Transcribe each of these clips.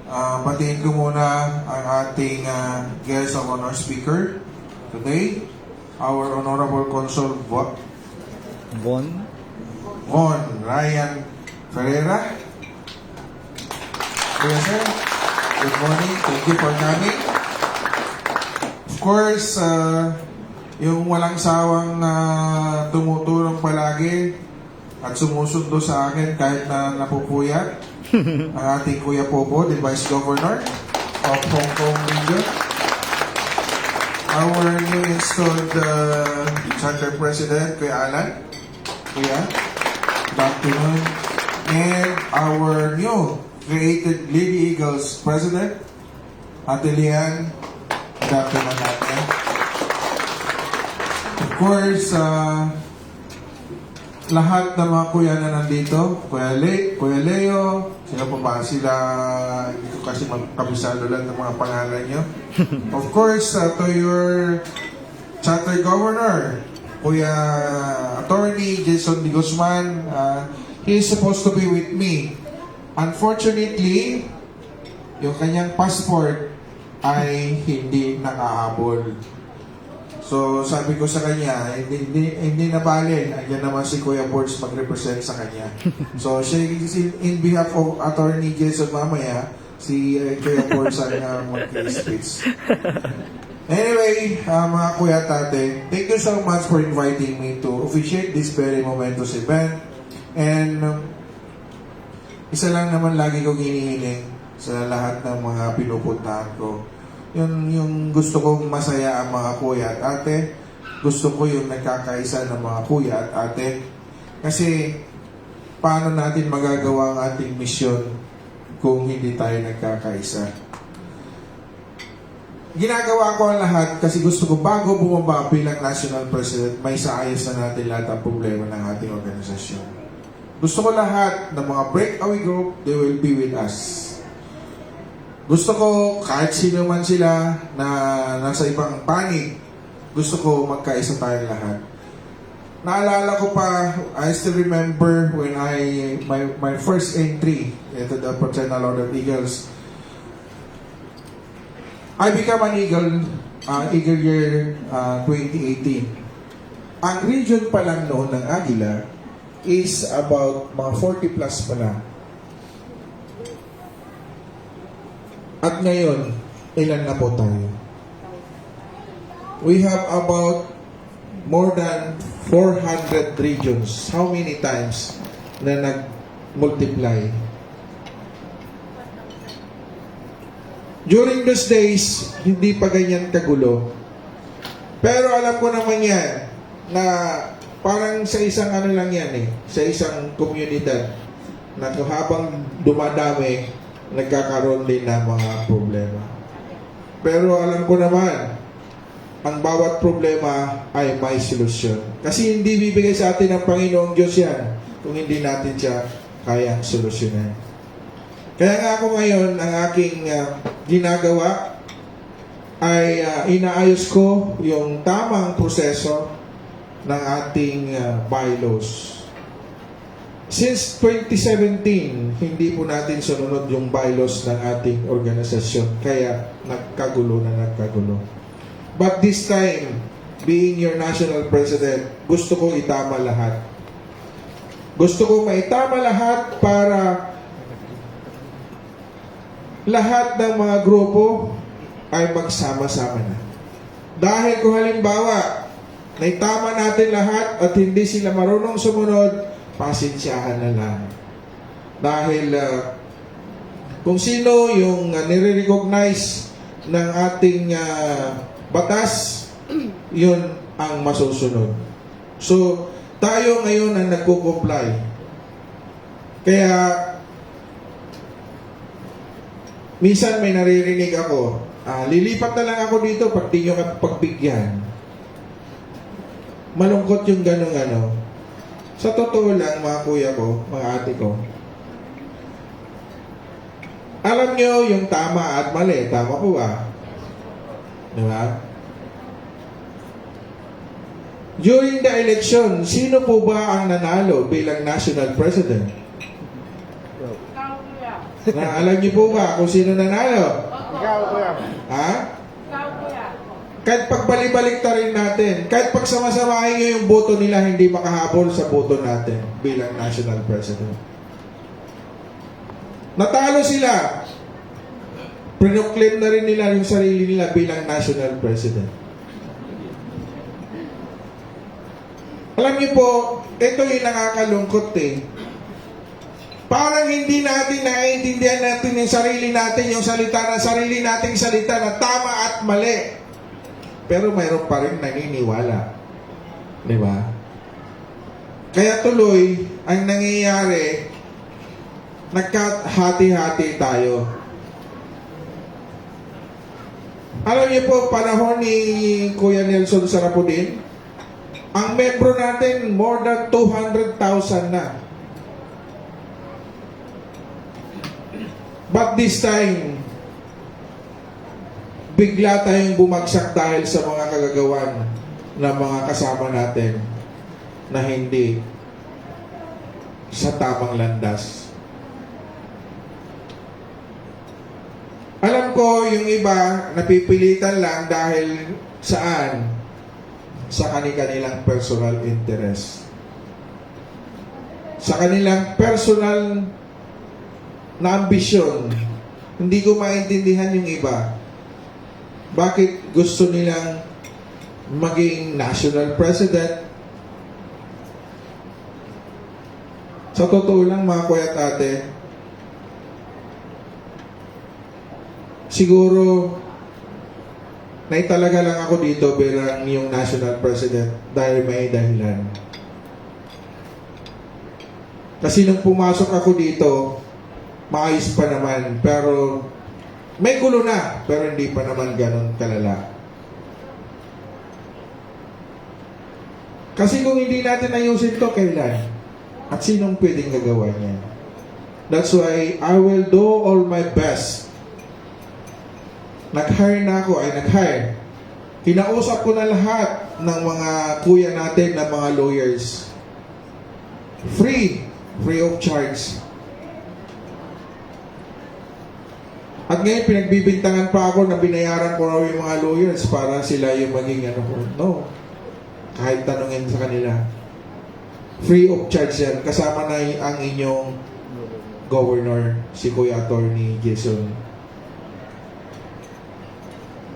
Batiin ko muna ang ating guest of honor speaker today, our Honorable Consul Von Von Ryan Ferreira. Kuya sir, good morning. Thank you for coming. Of course, yung walang sawang tumutulong palagi at sumusundo sa akin kahit na napupuyat, ang ating Kuya Popo, the Vice Governor of Hong Kong Region. Our new installed Charter President, Kuya Alan. Kuya, good afternoon. And our new created Lady Eagles President, Ate Lian. Good afternoon natin. Of course, lahat ng mga kuya na nandito, Kuya Leo, sila pa ba? Sila, hindi ko kasi magkabisado lang ng mga pangalan nyo. Of course, to your Charter Governor, Kuya Attorney Jason D. Guzman, he is supposed to be with me. Unfortunately, yung kanyang passport ay hindi nakahabol. So, sabi ko sa kanya, hindi na balin. Andiyan naman si Kuya Borges mag-represent sa kanya. So, siya, in behalf of Attorney Jason mamaya, si Kuya Borges ang mag-speech. Anyway, mga kuya tate, thank you so much for inviting me to officiate this very momentous event. And isa lang naman lagi kong hinihiling sa lahat ng mga pinupuntahan ko. Yung gusto kong masaya ang mga kuya at ate. Gusto ko yung nagkakaisa ng mga kuya at ate. Kasi paano natin magagawa ang ating misyon kung hindi tayo nagkakaisa? Ginagawa ko ang lahat kasi gusto ko bago bumaba bilang National President, may saayos na natin lahat ang problema ng ating organisasyon. Gusto ko lahat ng mga breakaway group, they will be with us. Gusto ko kahit sino man sila na nasa ibang panig, gusto ko magkaisa tayong lahat. Naalala ko pa, I still remember when my first entry into the Fraternal Order of Eagles. I became an Eagle year 2018. Ang region pa lang noon ng Aguila is about mga 40 plus pa lang. At ngayon, ilan na po tayo? We have about more than 400 regions. How many times na nag-multiply? During those days, hindi pa ganyan kagulo. Pero alam ko naman yan, na parang sa isang ano lang yan sa isang komunidad, na habang dumadami, nagkakaroon din ng mga problema. Pero alam ko naman, ang bawat problema ay may solusyon. Kasi hindi bibigay sa atin ng Panginoong Diyos yan kung hindi natin siya kayang solusyonan. Kaya nga ako ngayon, ang aking ginagawa ay inaayos ko yung tamang proseso ng ating bylaws. Since 2017, hindi po natin sununod yung bylaws ng ating organisasyon. Kaya nagkagulo. But this time, being your national president, gusto ko itama lahat. Gusto ko maitama lahat para lahat ng mga grupo ay magsama-sama na. Dahil kung halimbawa, naitama natin lahat at hindi sila marunong sumunod, pasensyahan na lang. Dahil kung sino yung nire-recognize ng ating batas, yun ang masusunod. So, tayo ngayon ang nagko-comply. Kaya, minsan may naririnig ako, lilipat na lang ako dito pag di nyo pagbigyan. Malungkot yung ganong Sa totoo lang, mga kuya ko, mga ate ko, alam nyo yung tama at mali. Tama po ba? Diba? During the election, sino po ba ang nanalo bilang national president? Alam niyo po ba kung sino nanalo? Ikaw, kuya. Ha? Kahit pagbalik-balik ta rin natin, kahit pagsamasamahin nyo yung boto nila, hindi makahabol sa boto natin bilang national president. Natalo sila. Pinoclaim na rin nila yung sarili nila bilang national president. Alam niyo po, ito yung nakakalungkot eh. Parang hindi natin naiintindihan natin yung sarili natin, yung salita ng sarili nating salita na tama at mali. Pero mayroon pa rin naniniwala. Di ba? Kaya tuloy, ang nangyayari, nagkahati-hati tayo. Alam niyo po, panahon ni Kuya Nelson Sarapudin, ang membro natin, more than 200,000 na. But this time, bigla tayong bumagsak dahil sa mga kagagawan ng mga kasama natin na hindi sa tamang landas. Alam ko yung iba napipilitan lang dahil saan? Sa kanilang personal interest. Sa kanilang personal na ambisyon. Hindi ko maintindihan yung iba. Bakit gusto nilang maging national president? Sa totoo lang mga kuya at ate, siguro naitalaga lang ako dito bilang yung national president dahil may dahilan. Kasi nung pumasok ako dito, maayos pa naman, pero may gulo na, pero hindi pa naman ganun kalala. Kasi kung hindi natin ayusin to, kailan? At sinong pwedeng gagawa niyan? That's why I will do all my best. Nag-hire na ako, nag-hire. Kinausap ko na lahat ng mga kuya natin, ng mga lawyers. Free of charge. At ngayon, pinagbibintangan pa ako na binayaran ko raw yung mga lawyers para sila yung maging ano ko. No. Kahit tanungin sa kanila. Free of charge yan. Kasama na ang inyong governor, si Kuya Attorney Jason.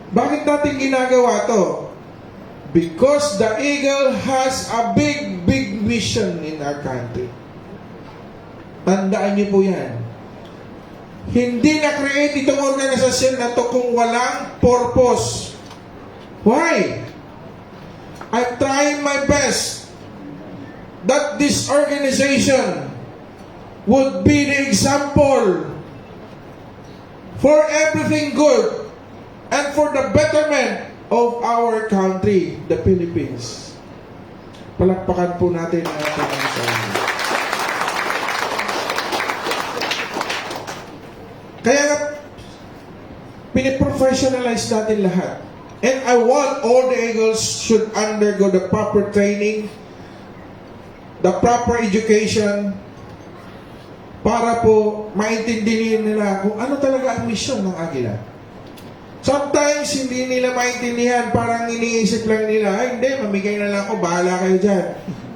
Bakit natin ginagawa to? Because the Eagle has a big mission in our country. Tandaan niyo po yan. Hindi na-create itong organisasyon na to kung walang purpose. Why? I'm trying my best that this organization would be the example for everything good and for the betterment of our country, the Philippines. Palakpakan po natin ang ating sarili. Kaya nga, piniprofessionalize natin lahat. And I want all the Eagles should undergo the proper training, the proper education, para po maintindihan nila kung ano talaga ang misyon ng Agila. Sometimes, hindi nila maintindihan, parang iniisip lang nila, ay hindi, mamigay na lang ako, bahala kayo dyan.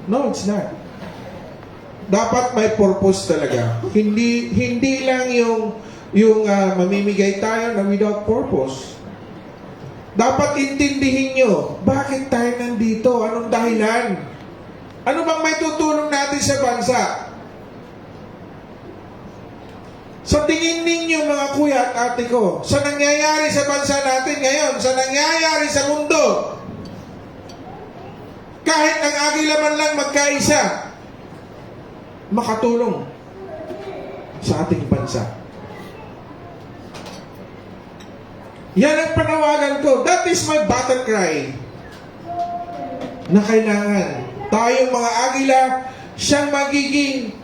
No, it's not. Dapat may purpose talaga. Hindi lang yung mamimigay tayo na without purpose. Dapat intindihin nyo, bakit tayo nandito? Anong dahilan? Ano bang may tutulong natin sa bansa? Sa tingin ninyo mga kuya at ate ko, sa nangyayari sa bansa natin ngayon, sa nangyayari sa mundo, kahit ang Agila man lang magkaisa, makatulong sa ating bansa. Yan ang panawagan ko. That is my battle cry. Na kailangan tayong mga Agila siyang magiging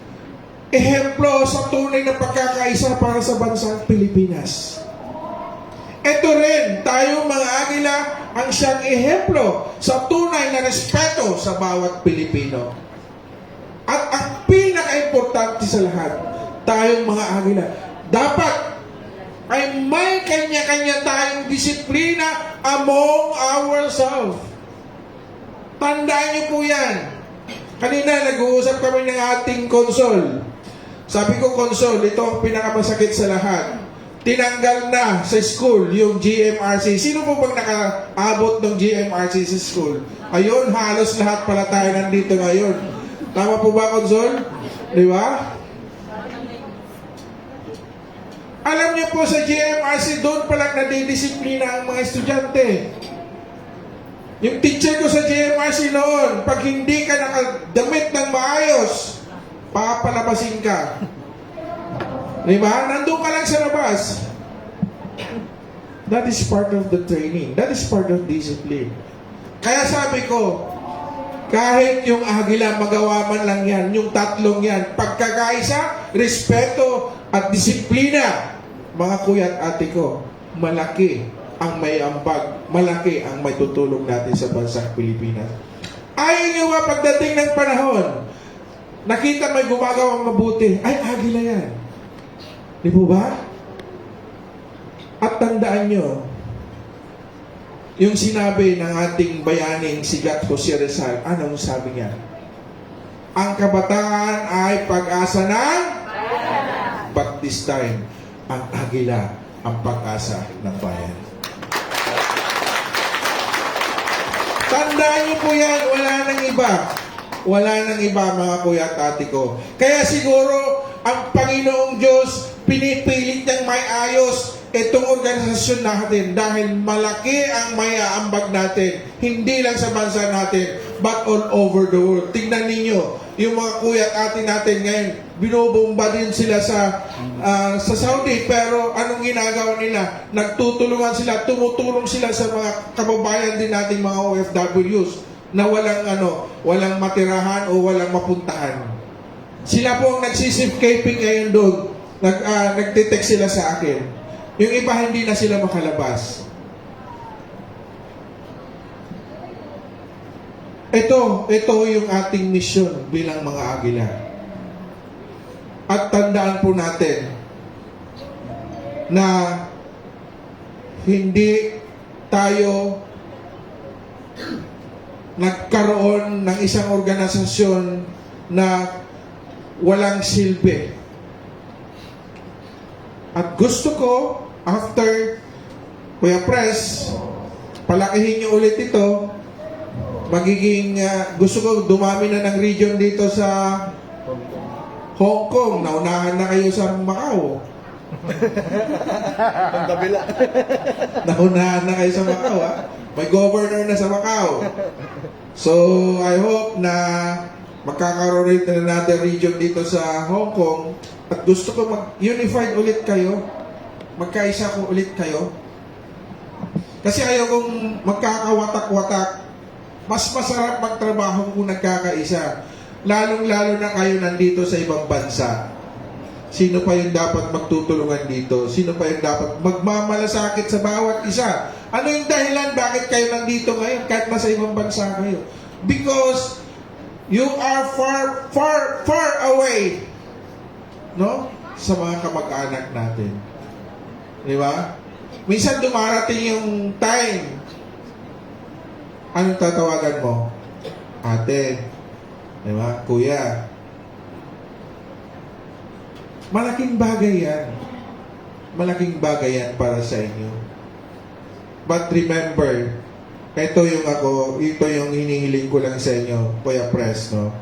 ehemplo sa tunay na pagkakaisa para sa bansang Pilipinas. Ito rin, tayong mga Agila ang siyang ehemplo sa tunay na respeto sa bawat Pilipino. At ang pinaka-importante sa lahat, tayong mga Agila, dapat ay may kanya-kanya tayong disiplina among ourselves. Tandaan niyo po yan. Kanina, nag-uusap kami ng ating console. Sabi ko, console, ito ang pinakamasakit sa lahat. Tinanggal na sa school yung GMRC. Sino po bang nakaabot ng GMRC sa school? Ayun, halos lahat pala tayo nandito ngayon. Tama po ba, console? Di ba? Alam niyo po sa GMRC, doon palang nadidisiplina ang mga estudyante. Yung teacher ko sa GMRC noon, pag hindi ka nakadamit ng maayos, papalabasin ka. Diba? Nandun ka lang sa labas. That is part of the training. That is part of discipline. Kaya sabi ko, kahit yung agila, magawa man lang yan, yung tatlong yan, pagkakaisa, respeto, at disiplina, mga kuya at ate ko, malaki ang may ambag, malaki ang may tutulong natin sa bansang Pilipinas. Ayaw nyo ba pagdating ng panahon, nakita may gumagawang mabuti, ay agila yan. Di po ba? At tandaan nyo, yung sinabi ng ating bayaning si Gat Jose Rizal, anong sabi niya? Ang kabataan ay pag-asa ng but this time, ang agila ang pag-asa ng bayan. Tandaan niyo po yan, wala nang iba. Wala nang iba, mga kuya at ate ko. Kaya siguro, ang Panginoong Diyos, pinipilit niyang may ayos itong organisasyon natin dahil malaki ang may aambag natin. Hindi lang sa bansa natin, but all over the world. Tingnan ninyo, yung mga kuya at ate natin ngayon, binobomba din sila sa Saudi, pero anong ginagawa nila? Nagtutulungan sila, tumutulong sila sa mga kababayan din nating mga OFWs na walang matirahan o walang mapuntahan. Sila po ang nagsisafecaping ngayon doon. Nagtitext sila sa akin. Yung iba hindi na sila makalabas. Ito yung ating misyon bilang mga agila. At tandaan po natin na hindi tayo nagkaroon ng isang organisasyon na walang silbi. At gusto ko, after Kuya Press, palakihin niyo ulit ito, magiging, gusto ko dumami na ng region dito sa Hong Kong. Naunahan na kayo sa Macau. Ang kabila. Naunahan na kayo sa Macau, ha? May governor na sa Macau. So, I hope na magkakaroon rin na natin region dito sa Hong Kong. At gusto ko mag-unified ulit kayo. Magkaisa ko ulit kayo. Kasi ayaw kong magkakawatak-watak. Mas masarap magtrabaho kung nagkakaisa. Lalong-lalo na kayo nandito sa ibang bansa. Sino pa yung dapat magtutulungan dito? Sino pa yung dapat magmamalasakit sa bawat isa? Ano yung dahilan bakit kayo nandito ngayon kahit nasa ibang bansa kayo? Because you are far, far, far away, no? Sa mga kamag-anak natin. Di ba? Minsan dumarating yung time. Anong tatawagan mo? Ate. Di ba? Kuya. Malaking bagay yan. Malaking bagay yan para sa inyo. But remember, ito yung hinihiling ko lang sa inyo, Kuya Press, no?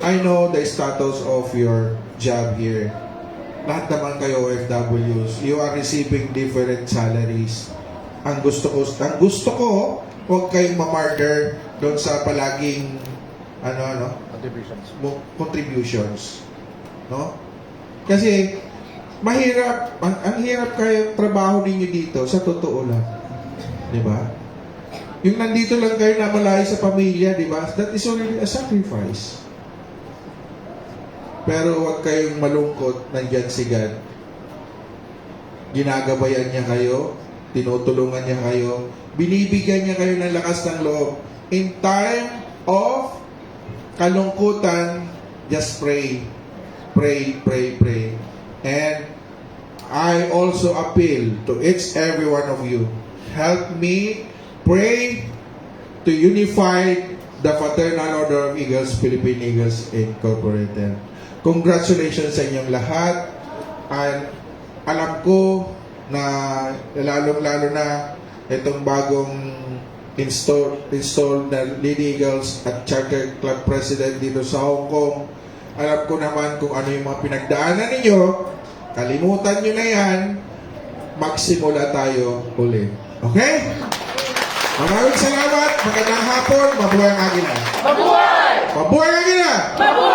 I know the status of your job here. Lahat naman kayo OFWs. You are receiving different salaries. Ang gusto ko, huwag kayong ma-murder doon sa palaging contributions. No? Kasi mahirap, ang hirap kayo trabaho ninyo dito sa totoo lang. 'Di ba? Yung nandito lang kayo na malayo sa pamilya, 'di ba? That is already a sacrifice. Pero huwag kayong malungkot, nandiyan si God. Ginagabayan niya kayo, tinutulungan niya kayo, binibigyan niya kayo ng lakas ng loob. In time of kalungkutan, just pray. Pray, pray, pray. And I also appeal to each every one of you. Help me pray to unify the Fraternal Order of Eagles, Philippine Eagles Incorporated. Congratulations sa inyong lahat. And alam ko na lalong-lalo na itong bagong installed na Lady Eagles at Charter Club President dito sa Hong Kong. Alam ko naman kung ano yung mga pinagdaanan ninyo. Kalimutan nyo na yan. Magsimula tayo uli. Okay? Maraming salamat. Magandang hapon. Mabuhay ang Agila. Mabuhay! Mabuhay ang Agila! Mabuhay!